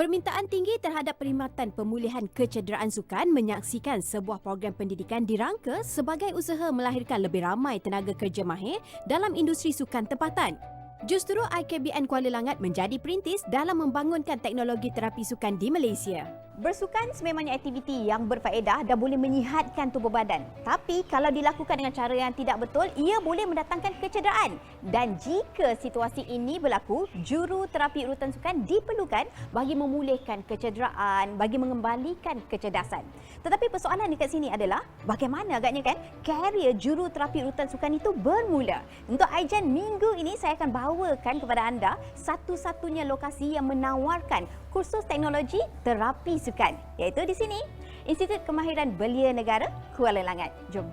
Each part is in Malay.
Permintaan tinggi terhadap perkhidmatan pemulihan kecederaan sukan menyaksikan sebuah program pendidikan dirangka sebagai usaha melahirkan lebih ramai tenaga kerja mahir dalam industri sukan tempatan. Justru IKBN Kuala Langat menjadi perintis dalam membangunkan teknologi terapi sukan di Malaysia. Bersukan sememangnya aktiviti yang berfaedah dan boleh menyihatkan tubuh badan. Tapi kalau dilakukan dengan cara yang tidak betul, ia boleh mendatangkan kecederaan. Dan jika situasi ini berlaku, juruterapi urutan sukan diperlukan bagi memulihkan kecederaan, bagi mengembalikan kecerdasan. Tetapi persoalan dekat sini adalah bagaimana agaknya kan karier juruterapi urutan sukan itu bermula. Untuk Aijan minggu ini saya akan bawakan kepada anda satu-satunya lokasi yang menawarkan kursus teknologi terapi sukan, iaitu di sini, Institut Kemahiran Belia Negara, Kuala Langat. Jom.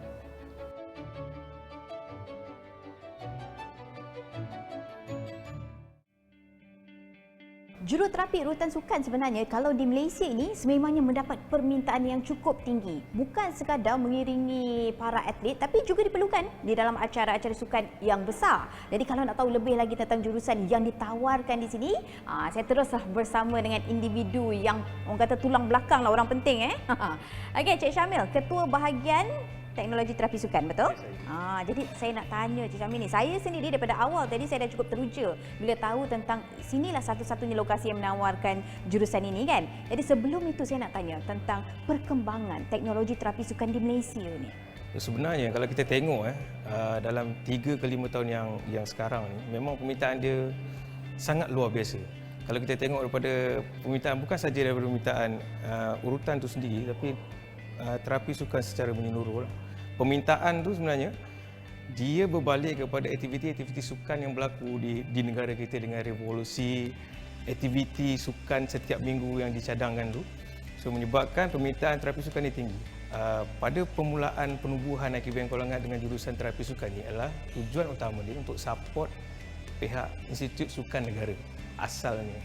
Juruterapi urutan sukan sebenarnya kalau di Malaysia ini sememangnya mendapat permintaan yang cukup tinggi. Bukan sekadar mengiringi para atlet tapi juga diperlukan di dalam acara-acara sukan yang besar. Jadi kalau nak tahu lebih lagi tentang jurusan yang ditawarkan di sini, saya teruslah bersama dengan individu yang orang kata tulang belakang lah, orang penting. Okey, Cik Syamil, Ketua Bahagian Teknologi Terapi Sukan, betul? Jadi saya nak tanya Cik Syamil ni, saya sendiri daripada awal tadi saya dah cukup teruja bila tahu tentang sinilah satu-satunya lokasi yang menawarkan jurusan ini kan. Jadi sebelum itu saya nak tanya tentang perkembangan teknologi terapi sukan di Malaysia ni. Sebenarnya kalau kita tengok dalam 3 ke 5 tahun yang sekarang ni, memang permintaan dia sangat luar biasa. Kalau kita tengok daripada permintaan, bukan saja daripada permintaan urutan tu sendiri, tapi terapi sukan secara menyeluruh. Permintaan tu sebenarnya dia berbalik kepada aktiviti-aktiviti sukan yang berlaku di negara kita dengan revolusi aktiviti sukan setiap minggu yang dicadangkan tu. So menyebabkan permintaan terapi sukan ni tinggi. Pada permulaan penubuhan IKBN Kuala Langat dengan jurusan terapi sukan ni adalah tujuan utama dia untuk support pihak Institut Sukan Negara asalnya.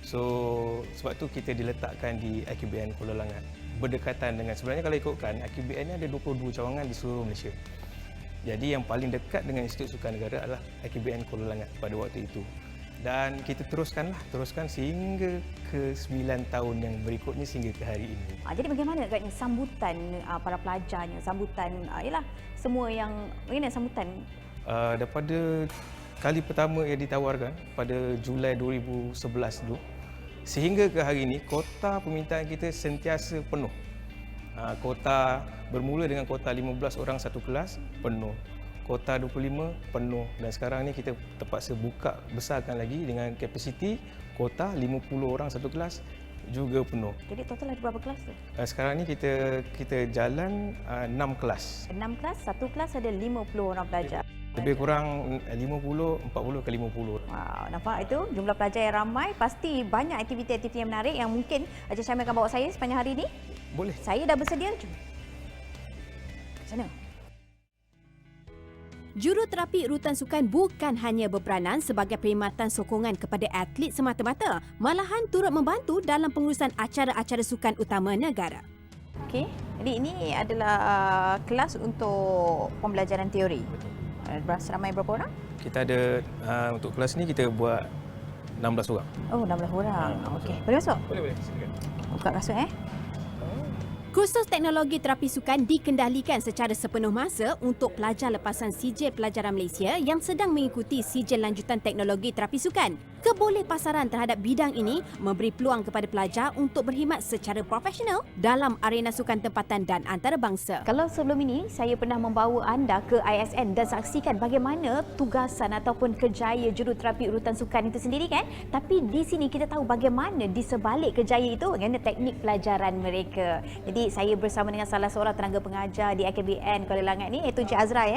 So sebab tu kita diletakkan di IKBN Kuala Langat. Berdekatan dengan, sebenarnya kalau ikutkan IKBN ni ada 22 cawangan di seluruh Malaysia. Jadi yang paling dekat dengan Institut Sukan Negara adalah IKBN Kuala Langat pada waktu itu. Dan kita teruskan sehingga ke 9 tahun yang berikutnya sehingga ke hari ini. Jadi bagaimana agaknya sambutan para pelajarnya, sambutan semua yang sambutan daripada kali pertama yang ditawarkan pada Julai 2011 dulu sehingga ke hari ini, kota permintaan kita sentiasa penuh. Kota bermula dengan kota 15 orang satu kelas, penuh. Kota 25, penuh. Dan sekarang ni kita terpaksa buka besarkan lagi dengan kapasiti kota 50 orang satu kelas juga penuh. Jadi total ada berapa kelas tu? Sekarang ni kita jalan 6 kelas. 6 kelas, satu kelas ada 50 orang pelajar. Lebih kurang 40 ke 50. Wow, nampak itu jumlah pelajar yang ramai, pasti banyak aktiviti-aktiviti yang menarik yang mungkin Encik Syamil akan bawa saya sepanjang hari ini. Boleh. Saya dah bersedia. Jom. Sana. Juruterapi urutan sukan bukan hanya berperanan sebagai perkhidmatan sokongan kepada atlet semata-mata, malahan turut membantu dalam pengurusan acara-acara sukan utama negara. Okey, jadi ini adalah kelas untuk pembelajaran teori. Ramai berapa orang? Kita ada untuk kelas ni kita buat 16 orang. Oh, 16 orang. Okey, boleh masuk? Boleh, silakan. Buka kasut Kursus teknologi terapi sukan dikendalikan secara sepenuh masa untuk pelajar lepasan sijil pelajaran Malaysia yang sedang mengikuti sijil lanjutan teknologi terapi sukan. Kebolehpasaran terhadap bidang ini memberi peluang kepada pelajar untuk berkhidmat secara profesional dalam arena sukan tempatan dan antarabangsa. Kalau sebelum ini saya pernah membawa anda ke ISN dan saksikan bagaimana tugasan ataupun kerjaya juruterapi urutan sukan itu sendiri kan? Tapi di sini kita tahu bagaimana di sebalik kerjaya itu, bagaimana teknik pelajaran mereka. Jadi saya bersama dengan salah seorang tenaga pengajar di IKBN Kuala Langat ni, iaitu Encik Azra.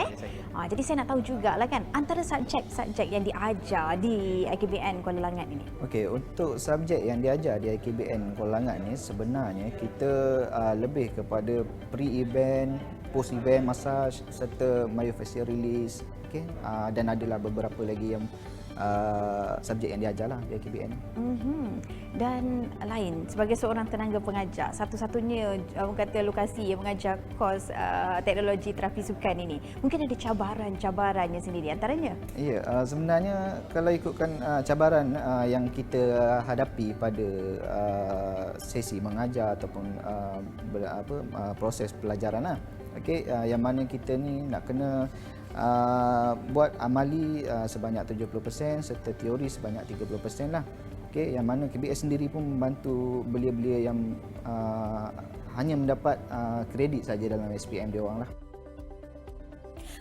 Jadi saya nak tahu jugalah kan antara subjek-subjek yang diajar di IKBN Kuala Langat ini. Okey, untuk subjek yang diajar di IKBN Kuala Langat ni sebenarnya kita lebih kepada pre-event, post-event, massage serta myofacial release. Okey, dan adalah beberapa lagi yang subjek yang diajar lah di IKBN. Dan lain, sebagai seorang tenaga pengajar, satu-satunya orang kata lokasi yang mengajar kos teknologi terapi sukan ini, mungkin ada cabaran-cabarannya sendiri antaranya? Ya, sebenarnya kalau ikutkan cabaran yang kita hadapi pada sesi mengajar ataupun proses pelajaran lah. Okey, yang mana kita ni nak kena buat amali sebanyak 70% serta teori sebanyak 30% lah. Okey, yang mana KBS sendiri pun membantu belia-belia yang hanya mendapat kredit saja dalam SPM dia orang lah.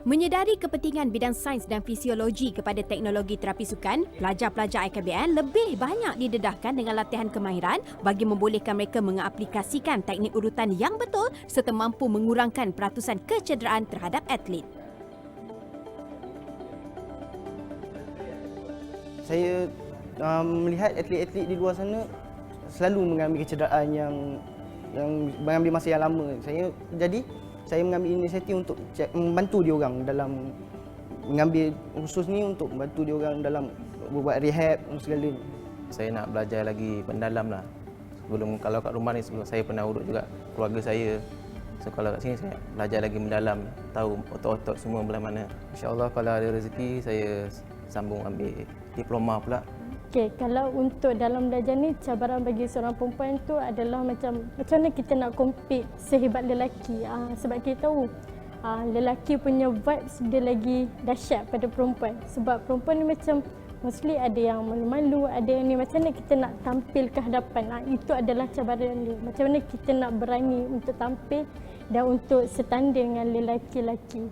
Menyedari kepentingan bidang sains dan fisiologi kepada teknologi terapi sukan, pelajar-pelajar IKBN lebih banyak didedahkan dengan latihan kemahiran bagi membolehkan mereka mengaplikasikan teknik urutan yang betul serta mampu mengurangkan peratusan kecederaan terhadap atlet. Saya melihat atlet-atlet di luar sana selalu mengalami kecederaan yang mengambil masa yang lama. Saya mengambil inisiatif untuk membantu dia orang dalam mengambil khusus ni untuk membantu dia orang dalam buat rehab dan segala. Saya nak belajar lagi mendalam lah. Kalau kat rumah ni sebelum saya pernah urut juga keluarga saya. So kalau kat sini saya belajar lagi mendalam, tahu otot-otot semua belah mana. InsyaAllah kalau ada rezeki saya sambung ambil diploma pula. Okey, kalau untuk dalam belajar ni, cabaran bagi seorang perempuan tu adalah macam mana kita nak compete sehebat lelaki. Sebab kita tahu lelaki punya vibes dia lagi dahsyat pada perempuan. Sebab perempuan ni macam mostly ada yang malu-malu, ada yang ni macam mana kita nak tampil ke hadapan. Itu adalah cabaran dia. Macam mana kita nak berani untuk tampil dan untuk setanding dengan lelaki-lelaki.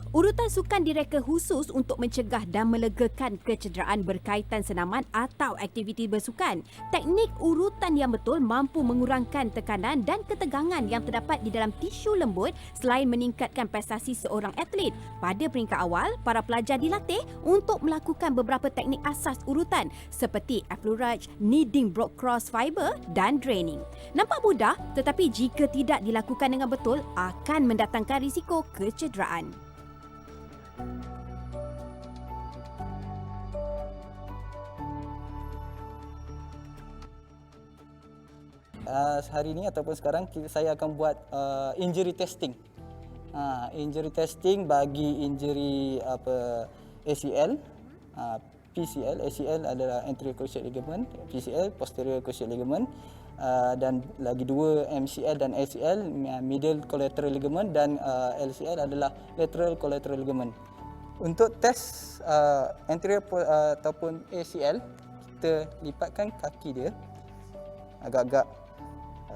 Urutan sukan direka khusus untuk mencegah dan melegakan kecederaan berkaitan senaman atau aktiviti bersukan. Teknik urutan yang betul mampu mengurangkan tekanan dan ketegangan yang terdapat di dalam tisu lembut selain meningkatkan prestasi seorang atlet. Pada peringkat awal, para pelajar dilatih untuk melakukan beberapa teknik asas urutan seperti effleurage, kneading broad cross fiber dan draining. Nampak mudah, tetapi jika tidak dilakukan dengan betul akan mendatangkan risiko kecederaan. Hari ini ataupun sekarang saya akan buat injury testing. Injury testing bagi injury ACL, PCL. ACL adalah anterior cruciate ligament, PCL posterior cruciate ligament, dan lagi dua MCL dan ACL, middle collateral ligament, dan LCL adalah lateral collateral ligament. Untuk test anterior ataupun ACL, kita lipatkan kaki dia agak-agak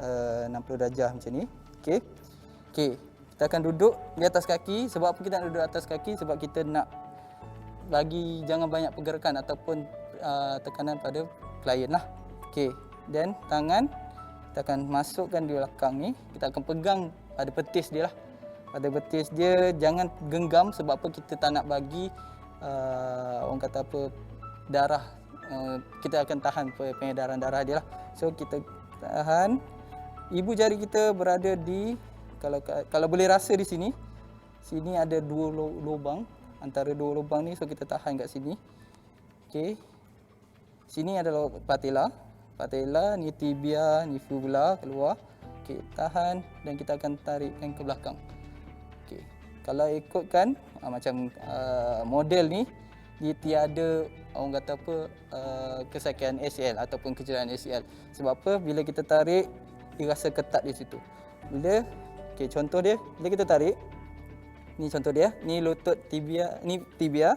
60 darjah macam ni. Okey. Kita akan duduk di atas kaki. Sebab apa kita nak duduk atas kaki? Sebab kita nak bagi jangan banyak pergerakan ataupun tekanan pada klien lah. Okey. Dan tangan kita akan masukkan di belakang ni. Kita akan pegang pada petis dia lah. Pada petis dia jangan genggam sebab apa kita tak nak bagi orang kata apa darah. Kita akan tahan pengedaran darah dia lah. So kita tahan. Ibu jari kita berada di kalau boleh rasa di sini. Sini ada dua lubang, antara dua lubang ni, so kita tahan kat sini. Okey. Sini adalah patella. Patella, ni tibia, ni fibula keluar. Okey, tahan dan kita akan tarikkan ke belakang. Okey. Kalau ikutkan macam model ni, dia tiada orang kata apa kesakitan ACL ataupun kecederaan ACL. Sebab apa? Bila kita tarik, dia rasa ketat di situ. Bila contoh dia, bila kita tarik, ni contoh dia, ni lutut tibia, ni tibia,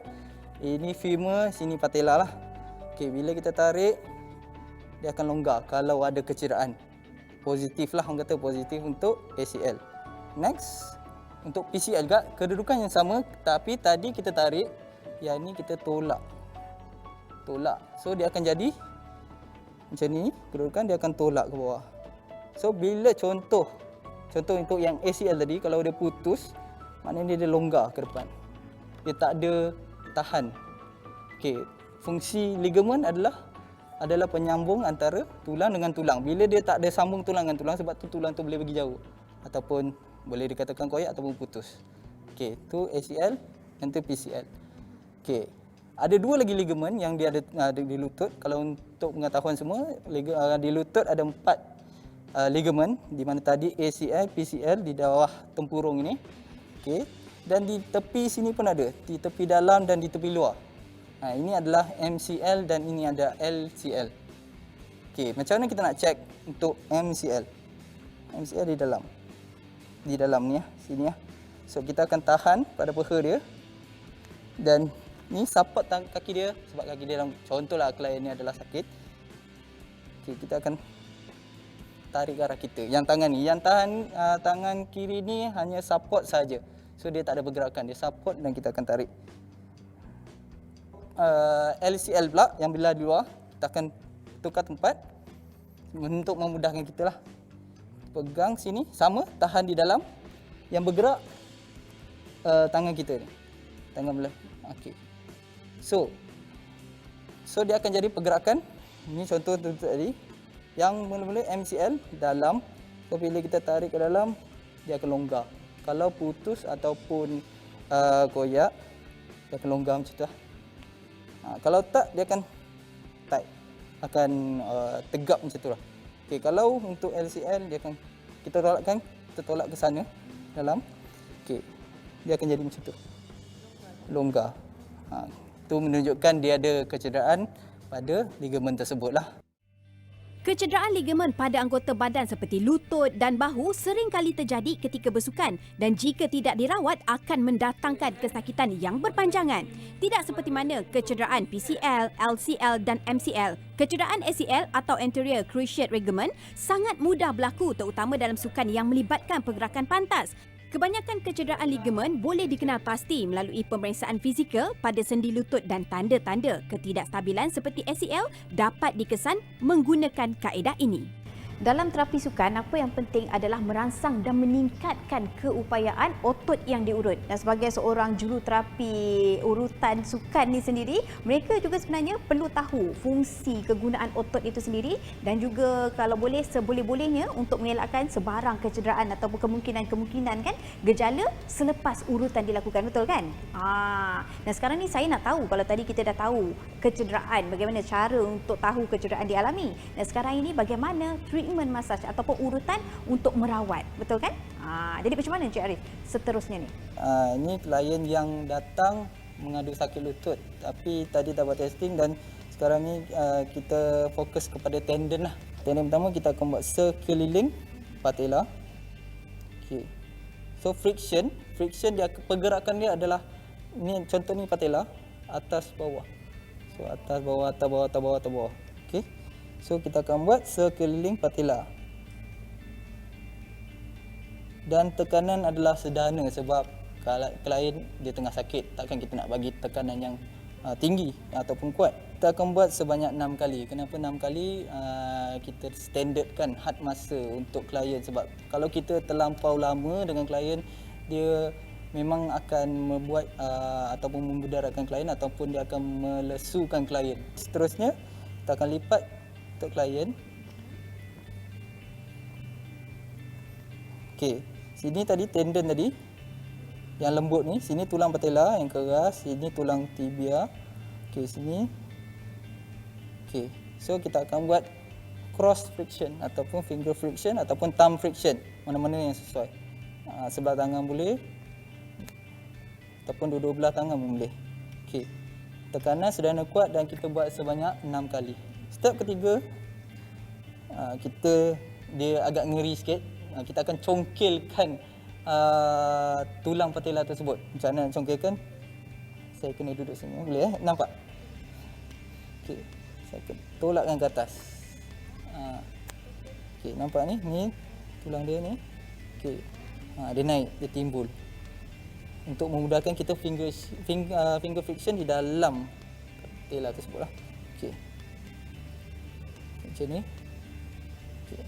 ini femur, sini patella lah. Okey, bila kita tarik, dia akan longgar kalau ada kecederaan. Positif lah, orang kata positif untuk ACL. Next, untuk PCL juga kedudukan yang sama, tapi tadi kita tarik, yang ni kita tolak. So dia akan jadi macam ni, kedudukan dia akan tolak ke bawah. So bila contoh untuk yang ACL tadi, kalau dia putus, maknanya dia longgar ke depan. Dia tak ada tahan. Okey, fungsi ligamen adalah penyambung antara tulang dengan tulang. Bila dia tak ada sambung tulang dengan tulang, sebab tu tulang tu boleh pergi jauh ataupun boleh dikatakan koyak ataupun putus. Okey, tu ACL dan tu PCL. Okey. Ada dua lagi ligamen yang dia ada di lutut. Kalau untuk pengetahuan semua, di lutut ada 4 ligamen, di mana tadi ACL, PCL di bawah tempurung ini. Okey. Dan di tepi sini pun ada, di tepi dalam dan di tepi luar. Ini adalah MCL dan ini ada LCL. Okey, macam mana kita nak check untuk MCL? MCL di dalam. Di dalam ni sini ya. So kita akan tahan pada peha dia. Dan ni support kaki dia, sebab kaki dia dalam, contohlah klien ni adalah sakit. Okey, kita akan tarik ke arah kita. Yang tangan ni, yang tangan kiri ni hanya support saja. So dia tak ada pergerakan, dia support dan kita akan tarik. LCL pula yang bila di luar, kita akan tukar tempat untuk memudahkan kita lah. Pegang sini, sama, tahan di dalam. Yang bergerak tangan kita ni, tangan belah. Okey. So dia akan jadi pergerakan. Ini contoh tadi. Yang mula-mula MCL dalam. So bila kita tarik ke dalam, dia akan longgar. Kalau putus ataupun koyak, dia akan longgar macam tu lah. Kalau tak, dia akan tight, akan tegap macam tu lah. Okay, kalau untuk LCL, dia akan kita tolak ke sana dalam. Okay, dia akan jadi macam tu, longgar. Itu menunjukkan dia ada kecederaan pada ligamen tersebut lah. Kecederaan ligamen pada anggota badan seperti lutut dan bahu sering kali terjadi ketika bersukan dan jika tidak dirawat akan mendatangkan kesakitan yang berpanjangan. Tidak seperti mana kecederaan PCL, LCL dan MCL. Kecederaan ACL atau anterior cruciate ligament sangat mudah berlaku terutama dalam sukan yang melibatkan pergerakan pantas. Kebanyakan kecederaan ligamen boleh dikenal pasti melalui pemeriksaan fizikal pada sendi lutut dan tanda-tanda ketidakstabilan seperti ACL dapat dikesan menggunakan kaedah ini. Dalam terapi sukan, apa yang penting adalah merangsang dan meningkatkan keupayaan otot yang diurut. Dan sebagai seorang juruterapi urutan sukan ni sendiri, mereka juga sebenarnya perlu tahu fungsi kegunaan otot itu sendiri dan juga kalau boleh seboleh-bolehnya untuk mengelakkan sebarang kecederaan ataupun kemungkinan-kemungkinan kan gejala selepas urutan dilakukan, betul kan? Dan sekarang ni saya nak tahu, kalau tadi kita dah tahu kecederaan, bagaimana cara untuk tahu kecederaan dialami. Dan sekarang ini bagaimana treatment masaj ataupun urutan untuk merawat, betul kan? Jadi macam mana Encik Arif seterusnya ni? Ini klien yang datang mengadu sakit lutut, tapi tadi dah buat testing dan sekarang ni kita fokus kepada tendon lah. Tendon pertama kita akan buat sekeliling patella. Okay. So friction dia, pergerakan dia adalah ni, contoh ni patella, atas bawah. So atas bawah, atas bawah, atas bawah, atas bawah. Okey. So kita akan buat sekeliling patella. Dan tekanan adalah sederhana sebab kalau klien dia tengah sakit, takkan kita nak bagi tekanan yang tinggi ataupun kuat. Kita akan buat sebanyak 6 kali. Kenapa 6 kali? Kita standardkan had masa untuk klien sebab kalau kita terlampau lama dengan klien, dia memang akan membuat ataupun memudaratkan klien ataupun dia akan melesukan klien. Seterusnya, kita akan lipat untuk klien. Okey, sini tadi tendon tadi yang lembut ni, sini tulang patella yang keras, sini tulang tibia. Okey, sini. Okey, so kita akan buat cross friction ataupun finger friction ataupun thumb friction, mana-mana yang sesuai. Sebelah tangan boleh ataupun dua-dua belah tangan pun boleh. Okey, tekanan sederhana kuat dan kita buat sebanyak 6 kali. Step ketiga, dia agak ngeri sikit. Kita akan congkelkan tulang patella tersebut. Macam mana nak congkelkan? Saya kena duduk sini, boleh nampak? Okey, saya akan tolakkan ke atas. Okey, nampak ni tulang dia ni. Okey, dia naik, dia timbul. Untuk memudahkan kita finger friction di dalam patella tersebut lah. Okey. Macam ni. Okay.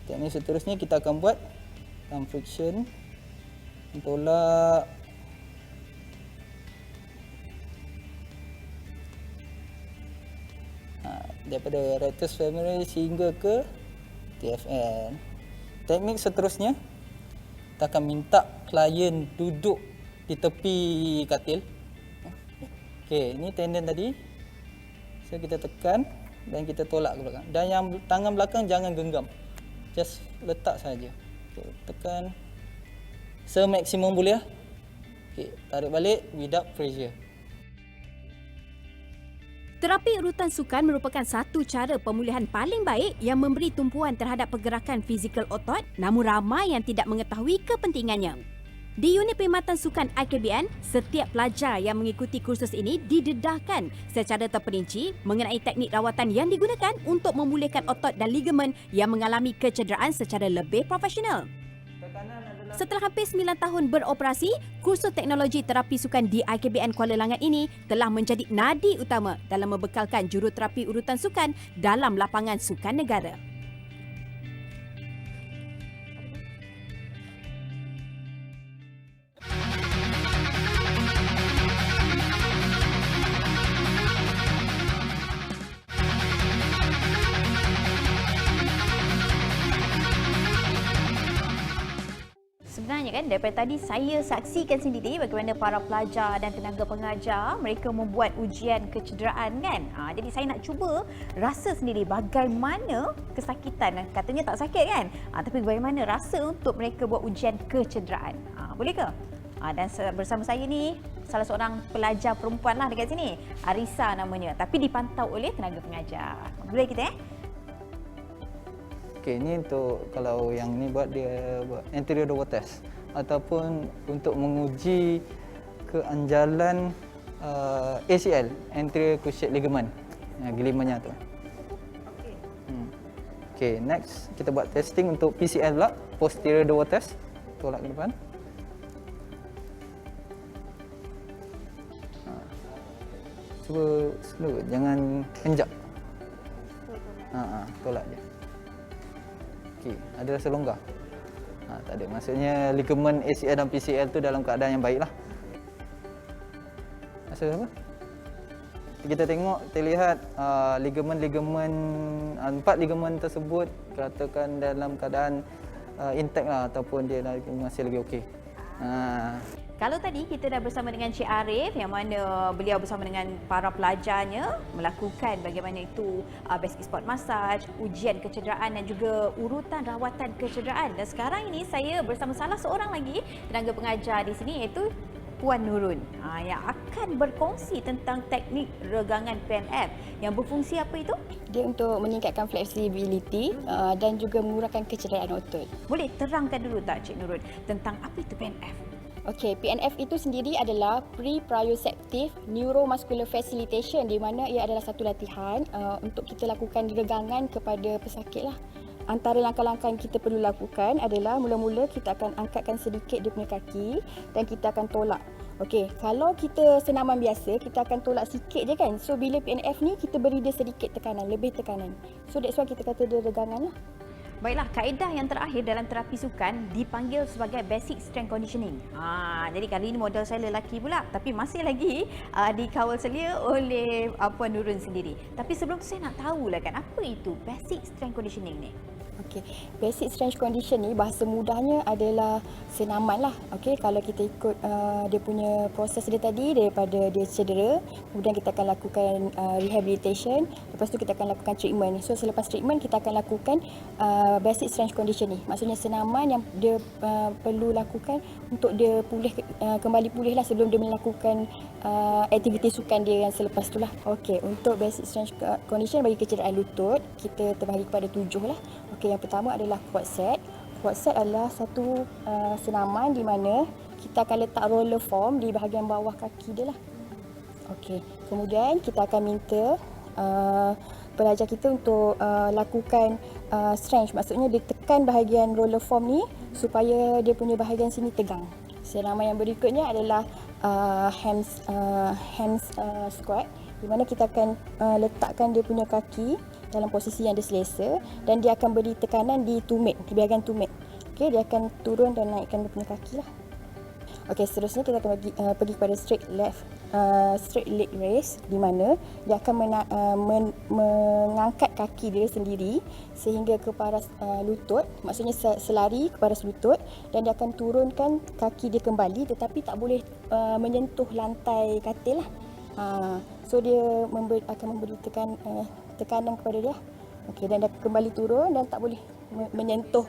Teknik seterusnya kita akan buat thumb friction, tolak. daripada rectus femoris hingga ke TFN. Teknik seterusnya, kita akan minta klien duduk di tepi katil. Okey, ini tendon tadi. So kita tekan dan kita tolak ke belakang. Dan yang tangan belakang jangan genggam. Just letak saja. Okey, tekan semaksimum boleh lah. Okey, tarik balik without pressure. Terapi urutan sukan merupakan satu cara pemulihan paling baik yang memberi tumpuan terhadap pergerakan fizikal otot, namun ramai yang tidak mengetahui kepentingannya. Di unit perkhidmatan sukan IKBN, setiap pelajar yang mengikuti kursus ini didedahkan secara terperinci mengenai teknik rawatan yang digunakan untuk memulihkan otot dan ligamen yang mengalami kecederaan secara lebih profesional. Setelah hampir 9 tahun beroperasi, kursus teknologi terapi sukan di IKBN Kuala Langat ini telah menjadi nadi utama dalam membekalkan juruterapi urutan sukan dalam lapangan sukan negara. Sebenarnya kan daripada tadi saya saksikan sendiri bagaimana para pelajar dan tenaga pengajar mereka membuat ujian kecederaan kan. Jadi saya nak cuba rasa sendiri bagaimana kesakitan. Katanya tak sakit kan? Tapi bagaimana rasa untuk mereka buat ujian kecederaan. Boleh ke? Dan bersama saya ni salah seorang pelajar perempuan lah dekat sini. Arisa namanya. Tapi dipantau oleh tenaga pengajar. Boleh kita Okey, ni untuk kalau yang ni buat dia buat anterior door test ataupun untuk menguji keanjalan ACL, anterior cruciate ligament, gelimannya tu. Okey, next kita buat testing untuk PCL pula, posterior door test. Tolak ke depan. Cuba slow, jangan henjak. Tolak je. Okey, ada rasa longgar? Tak ada. Maksudnya ligamen ACL dan PCL tu dalam keadaan yang baiklah. Rasa apa? Kita tengok, terlihat ligamen-ligamen, 4 ligamen tersebut katakan dalam keadaan intact lah ataupun dia masih lagi okey. Kalau tadi kita dah bersama dengan Cik Arif yang mana beliau bersama dengan para pelajarnya melakukan bagaimana itu basic sport massage, ujian kecederaan dan juga urutan rawatan kecederaan. Dan sekarang ini saya bersama salah seorang lagi tenaga pengajar di sini iaitu Puan Nurun yang akan berkongsi tentang teknik regangan PNF yang berfungsi apa itu? Dia untuk meningkatkan flexibility dan juga mengurangkan kecederaan otot. Boleh terangkan dulu tak Cik Nurun tentang apa itu PNF? Okey, PNF itu sendiri adalah pre-proprioceptive neuromuscular facilitation di mana ia adalah satu latihan untuk kita lakukan regangan kepada pesakit lah. Antara langkah-langkah yang kita perlu lakukan adalah mula-mula kita akan angkatkan sedikit dia punya kaki dan kita akan tolak. Okey, kalau kita senaman biasa, kita akan tolak sikit je kan. So bila PNF ni kita beri dia sedikit tekanan, lebih tekanan. So that's why kita kata dia regangan lah. Baiklah, kaedah yang terakhir dalam terapi sukan dipanggil sebagai basic strength conditioning. Jadi kali ini model saya lelaki pula, tapi masih lagi dikawal selia oleh Puan Nurun sendiri. Tapi sebelum tu saya nak tahulah kan, apa itu basic strength conditioning ni? Okey, basic strength condition ni bahasa mudahnya adalah senaman lah. Okey, kalau kita ikut dia punya proses dia tadi daripada dia cedera, kemudian kita akan lakukan rehabilitation, lepas tu kita akan lakukan treatment. So selepas treatment kita akan lakukan basic strength condition ni. Maksudnya senaman yang dia perlu lakukan untuk dia pulih kembali pulih lah sebelum dia melakukan aktiviti sukan dia yang selepas tu lah. Okey, untuk basic strength condition bagi kecederaan lutut, kita terbahagi kepada 7 lah. Okey, yang pertama adalah quad set. Quad set adalah satu senaman di mana kita akan letak roller form di bahagian bawah kaki dia lah. Okey, kemudian kita akan minta pelajar kita untuk lakukan stretch. Maksudnya dia tekan bahagian roller form ni supaya dia punya bahagian sini tegang. Senaman yang berikutnya adalah hands squat, di mana kita akan letakkan dia punya kaki dalam posisi yang dia selesa dan dia akan beri tekanan di tumit, di bahagian tumit. Okey, dia akan turun dan naikkan dia punya kaki lah. Okey, seterusnya kita akan pergi kepada straight leg raise, di mana dia akan mengangkat kaki dia sendiri sehingga ke paras lutut, maksudnya selari ke paras lutut, dan dia akan turunkan kaki dia kembali tetapi tak boleh menyentuh lantai katil lah. So dia akan memberi tekanan kepada dia. Okey, dan dia kembali turun dan tak boleh menyentuh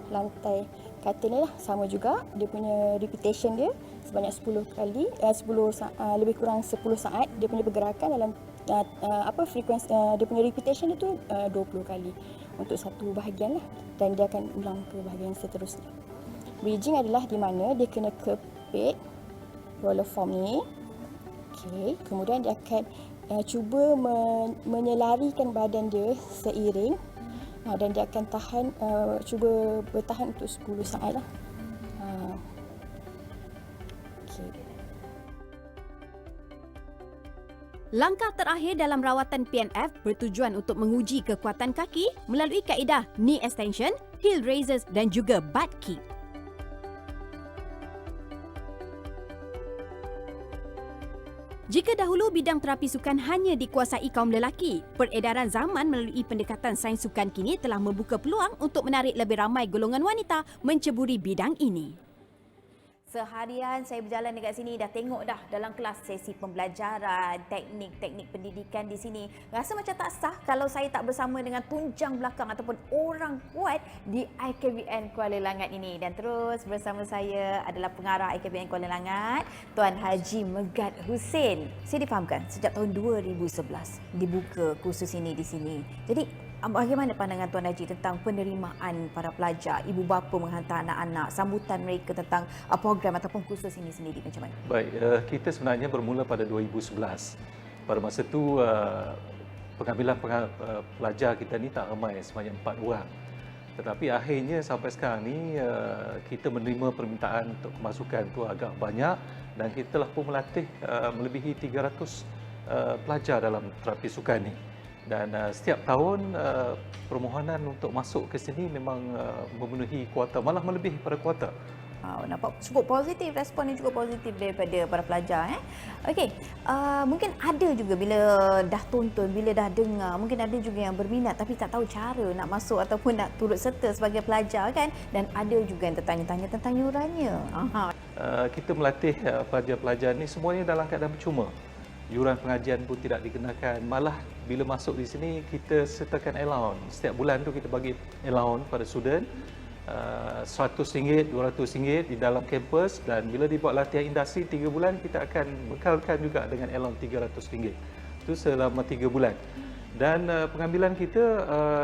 lantai katil ni lah. Sama juga dia punya repetition dia sebanyak 10 kali, lebih kurang 10 saat. Dia punya pergerakan dalam frekuensi dia punya repetition itu 20 kali untuk satu bahagian lah, dan dia akan ulang ke bahagian seterusnya. Bridging adalah di mana dia kena kepit roller form ni. Okey, kemudian dia akan cuba menyelarikan badan dia seiring, dan dia akan cuba bertahan untuk 10 saat lah. Okay. Langkah terakhir dalam rawatan PNF bertujuan untuk menguji kekuatan kaki melalui kaedah knee extension, heel raises dan juga butt kick. Jika dahulu bidang terapi sukan hanya dikuasai kaum lelaki, peredaran zaman melalui pendekatan sains sukan kini telah membuka peluang untuk menarik lebih ramai golongan wanita menceburi bidang ini. Seharian saya berjalan dekat sini, dah tengok dah dalam kelas sesi pembelajaran, teknik-teknik pendidikan di sini. Rasa macam tak sah kalau saya tak bersama dengan tunjang belakang ataupun orang kuat di IKBN Kuala Langat ini. Dan terus bersama saya adalah pengarah IKBN Kuala Langat, Tuan Haji Megat Hussein. Saya difahamkan sejak tahun 2011 dibuka kursus ini di sini. Jadi bagaimana pandangan Tuan Haji tentang penerimaan para pelajar, ibu bapa menghantar anak-anak, sambutan mereka tentang program ataupun kursus ini sendiri macam mana? Baik, kita sebenarnya bermula pada 2011. Pada masa itu pengambilan pelajar kita ni tak ramai, sebanyak 4 orang. Tetapi akhirnya sampai sekarang ni kita menerima permintaan untuk kemasukan tu agak banyak, dan kita telah pun melatih melebihi 300 pelajar dalam terapi sukan ni. Dan setiap tahun permohonan untuk masuk ke sini memang memenuhi kuota, malah melebihi pada kuota. Nampak cukup positif, respon yang cukup positif daripada para pelajar. Okey, mungkin ada juga bila dah tonton, bila dah dengar, mungkin ada juga yang berminat tapi tak tahu cara nak masuk ataupun nak turut serta sebagai pelajar kan, dan ada juga yang tertanya-tanya tentang yurannya. Kita melatih pelajar-pelajar ni semuanya dalam keadaan percuma. Yuran pengajian pun tidak dikenakan. Malah bila masuk di sini kita sertakan allowance. Setiap bulan tu kita bagi allowance pada student RM100, RM200 di dalam kampus, dan bila dibuat latihan industri 3 bulan kita akan bekalkan juga dengan allowance RM300. Itu selama 3 bulan. Dan pengambilan kita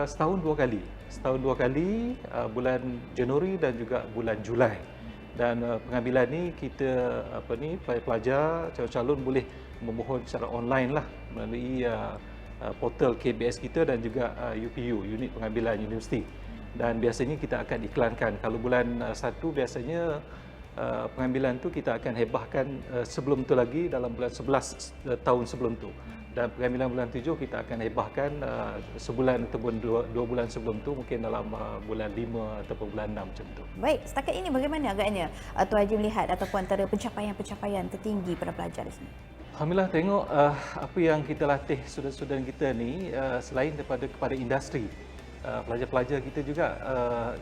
setahun 2 kali. Setahun 2 kali, bulan Januari dan juga bulan Julai. Dan pengambilan ni kita pelajar calon boleh memohon secara online lah melalui portal KBS kita dan juga UPU, Unit Pengambilan Universiti. Dan biasanya kita akan iklankan. Kalau bulan 1 biasanya pengambilan tu kita akan hebahkan sebelum tu lagi dalam bulan 11 tahun sebelum tu. Dan pengambilan bulan 7 kita akan hebahkan sebulan ataupun 2 bulan sebelum tu, mungkin dalam bulan 5 ataupun bulan 6 macam tu. Baik, setakat ini bagaimana agaknya Tuan Haji melihat ataupun antara pencapaian-pencapaian tertinggi para pelajar di sini? Alhamdulillah, tengok apa yang kita latih student-student kita ni, selain daripada kepada industri, pelajar-pelajar kita juga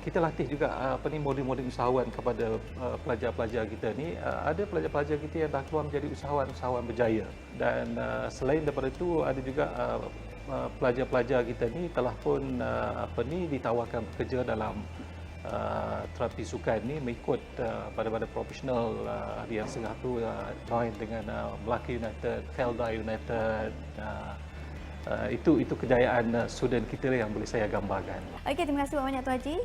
kita latih juga model-model usahawan kepada pelajar-pelajar kita ni. Ada pelajar-pelajar kita yang dah keluar menjadi usahawan berjaya, dan selain daripada itu ada juga pelajar-pelajar kita ni telah pun ditawarkan bekerja dalam terapi sukan ni mengikut pada profesional yang setengah tu join dengan Melaka United, Felda United. Itu kejayaan student kita yang boleh saya gambarkan. Okey, terima kasih banyak Tuan Haji,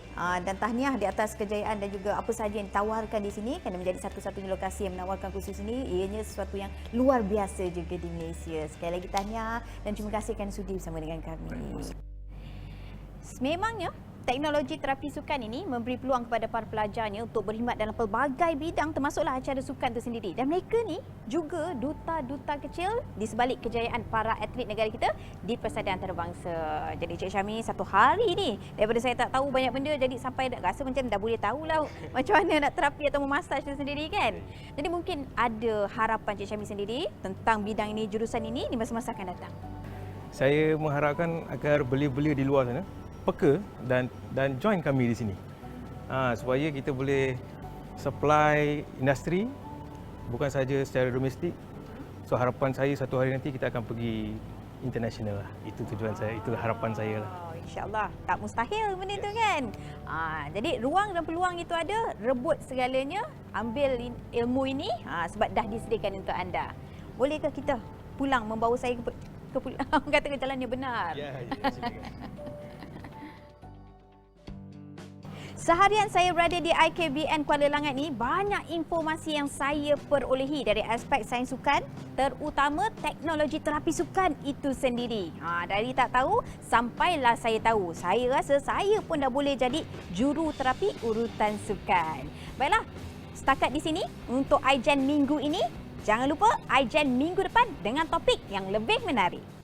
dan tahniah di atas kejayaan dan juga apa sahaja yang ditawarkan di sini, kerana menjadi satu-satunya lokasi yang menawarkan kursus ini. Ianya sesuatu yang luar biasa juga di Malaysia. Sekali lagi tahniah dan terima kasih kerana sudi bersama dengan kami. Memangnya teknologi terapi sukan ini memberi peluang kepada para pelajarnya untuk berkhidmat dalam pelbagai bidang termasuklah acara sukan itu sendiri. Dan mereka ni juga duta-duta kecil di sebalik kejayaan para atlet negara kita di persadiaan antarabangsa. Jadi Cik Syami satu hari ni daripada saya tak tahu banyak benda, jadi sampai rasa macam dah boleh tahulah macam mana nak terapi atau memasaj itu sendiri kan. Jadi mungkin ada harapan Cik Syami sendiri tentang bidang ini, jurusan ini di masa-masa akan datang. Saya mengharapkan agar belia-belia di luar sana peka dan join kami di sini. Supaya kita boleh supply industri bukan saja secara domestik. So harapan saya satu hari nanti kita akan pergi international lah. Itu tujuan saya, itu harapan saya lah. Oh, InsyaAllah tak mustahil benda tu kan. Jadi ruang dan peluang itu ada, rebut segalanya, ambil ilmu ini sebab dah disediakan untuk anda. Bolehkah kita pulang membawa saya ke pulang kata ke jalan yang benar? Ya, Seharian saya berada di IKBN Kuala Langat ni, banyak informasi yang saya perolehi dari aspek sains sukan, terutama teknologi terapi sukan itu sendiri. Dari tak tahu sampailah saya tahu. Saya rasa saya pun dah boleh jadi juru terapi urutan sukan. Baiklah, setakat di sini untuk iJen minggu ini. Jangan lupa iJen minggu depan dengan topik yang lebih menarik.